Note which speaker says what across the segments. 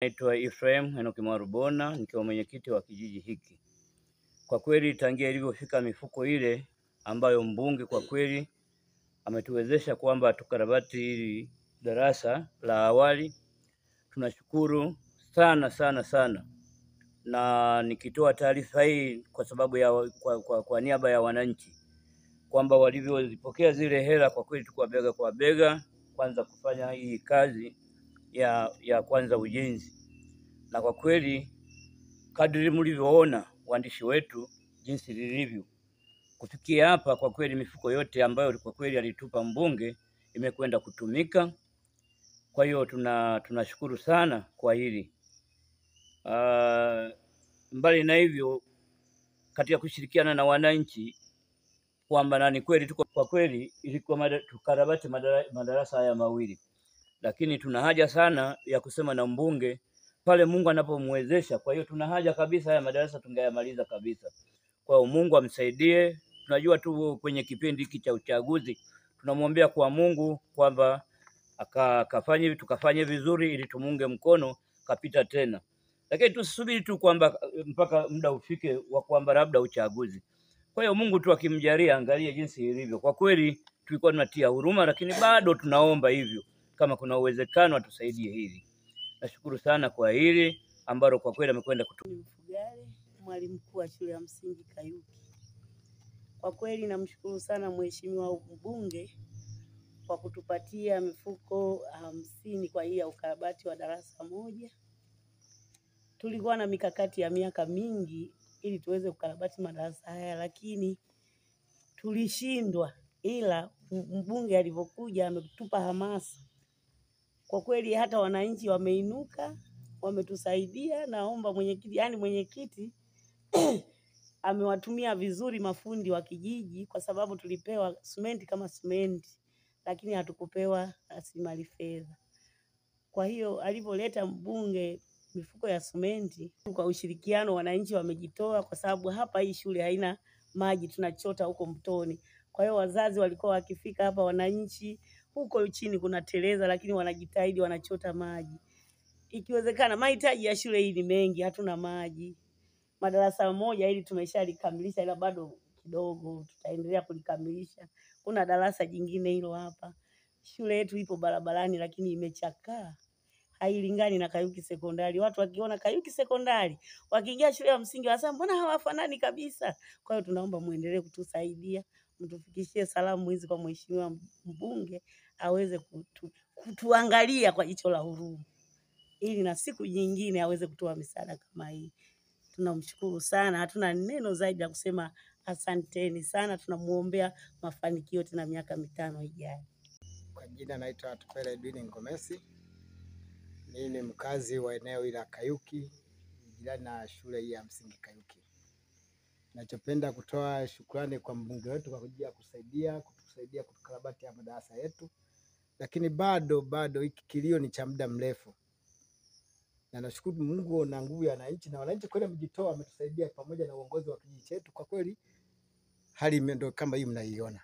Speaker 1: Naitwa Ephraim Enoki Mwarubona, nikiwa mwenyekiti wa kijiji hiki. Kwa kweli tangia ilivyofika mifuko ile ambayo mbunge kwa kweli ametuwezesha kwamba tukarabati hili darasa la awali, tunashukuru sana sana sana, na nikitoa taarifa hii kwa sababu ya kwa niaba ya wananchi kwamba walivyozipokea zile hela, kwa kweli tuko bega kwa bega kwanza kufanya hii kazi ya kwanza ujenzi. Na kwa kweli kadri mlivyoona waandishi wetu jinsi lilivyo kufikia hapa, kwa kweli mifuko yote ambayo kwa kweli alitupa mbunge imekwenda kutumika. Kwa hiyo tunashukuru sana kwa hili. Mbali na hivyo, katika kushirikiana na wananchi kwamba nani kweli tuko kwa kweli ilikuwa tukarabati madarasa haya mawili, lakini tuna haja sana ya kusema na mbunge pale Mungu anapomwezesha. Kwa hiyo tuna haja kabisa haya madarasa tungeyamaliza kabisa. Kwa hiyo Mungu amsaidie. Tunajua tu kwenye kipindi hiki cha uchaguzi, tunamwombea kwa Mungu kwamba tukafanye vizuri ili tumunge mkono kapita tena. Lakini tusubiri tu kwamba mpaka muda ufike wa kwamba labda uchaguzi. Kwa hiyo Mungu tu akimjalia, angalie jinsi ilivyo. Kwa kweli tulikuwa tunatia huruma, lakini bado tunaomba hivyo kama kuna uwezekano atusaidie hili. Nashukuru sana kwa hili ambalo kwa kweli amekwenda
Speaker 2: Mfugale, mwalimu mkuu wa shule ya msingi Kayuki. Kwa kweli namshukuru sana mheshimiwa mbunge kwa kutupatia mifuko 50 kwa hii ya ukarabati wa darasa moja. Tulikuwa na mikakati ya miaka mingi ili tuweze kukarabati madarasa haya, lakini tulishindwa, ila mbunge alipokuja ametupa hamasa. Kwa kweli hata wananchi wameinuka, wametusaidia. Naomba mwenyekiti amewatumia vizuri mafundi wa kijiji, kwa sababu tulipewa simenti kama simenti, lakini hatukupewa rasilimali fedha. Kwa hiyo alipoleta mbunge mifuko ya simenti, kwa ushirikiano wananchi wamejitoa, kwa sababu hapa hii shule haina maji, tunachota huko mtoni. Kwa hiyo wazazi walikuwa wakifika hapa, wananchi huko chini kuna teleza, lakini wanajitahidi wanachota maji. Ikiwezekana, mahitaji ya shule hii ni mengi, hatuna maji. Madarasa moja hili tumeshalikamilisha, ila bado kidogo tutaendelea kulikamilisha. Kuna darasa jingine hilo hapa. Shule yetu ipo barabarani, lakini imechakaa. Hailingani na Kayuki Sekondari. Watu wakiona Kayuki Sekondari, wakiingia shule ya msingi wasema mbona hawafanani kabisa. Kwa hiyo tunaomba muendelee kutusaidia, mtufikishie salamu hizi kwa mheshimiwa mbunge, aweze kutuangalia kwa jicho la huruma, ili na siku nyingine aweze kutoa misaada kama hii. Tunamshukuru sana, hatuna neno zaidi la kusema. Asanteni sana, tunamuombea mafanikio tena miaka 5 ijayo.
Speaker 3: Kwa jina naitwa Tupele Edwin Ngomesi. Mimi ni mkazi wa eneo la Kayuki, jirani na shule hii ya msingi Kayuki. Nachopenda kutoa shukrani kwa mbunge wetu kwa kuja kutusaidia kukarabati ya madarasa yetu. Lakini bado hiki kilio ni cha muda mrefu. Na nashukuru Mungu na nguvu ya wananchi, na wananchi kweli wamejitoa, wametusaidia pamoja na uongozi wa kijiji chetu. Kwa kweli hali ndio kama hii mnaiona.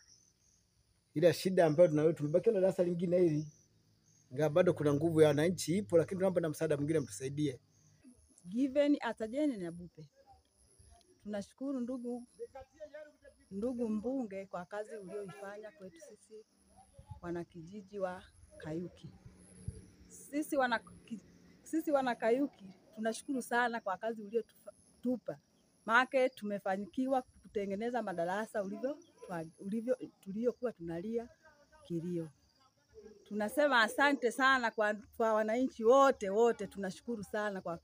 Speaker 3: Ila shida ambayo tunayo, tumebaki na darasa lingine hili. Ingawa bado kuna nguvu ya wananchi ipo, lakini tunaomba na msaada mwingine mtusaidie.
Speaker 4: Given Atajeni na Bupe. Tunashukuru ndugu mbunge kwa kazi ulioifanya kwetu sisi wanakijiji wa Kayuki. Sisi wana Kayuki tunashukuru sana kwa kazi uliotupa. Maana tumefanikiwa kutengeneza madarasa tuliokuwa tunalia kilio. Tunasema asante sana kwa wananchi wote, tunashukuru sana kwa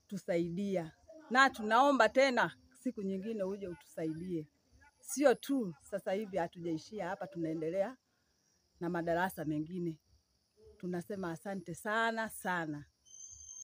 Speaker 4: kutusaidia. Na tunaomba tena siku nyingine uje utusaidie. Sio tu sasa hivi hatujaishia hapa, tunaendelea na madarasa mengine. Tunasema asante sana sana.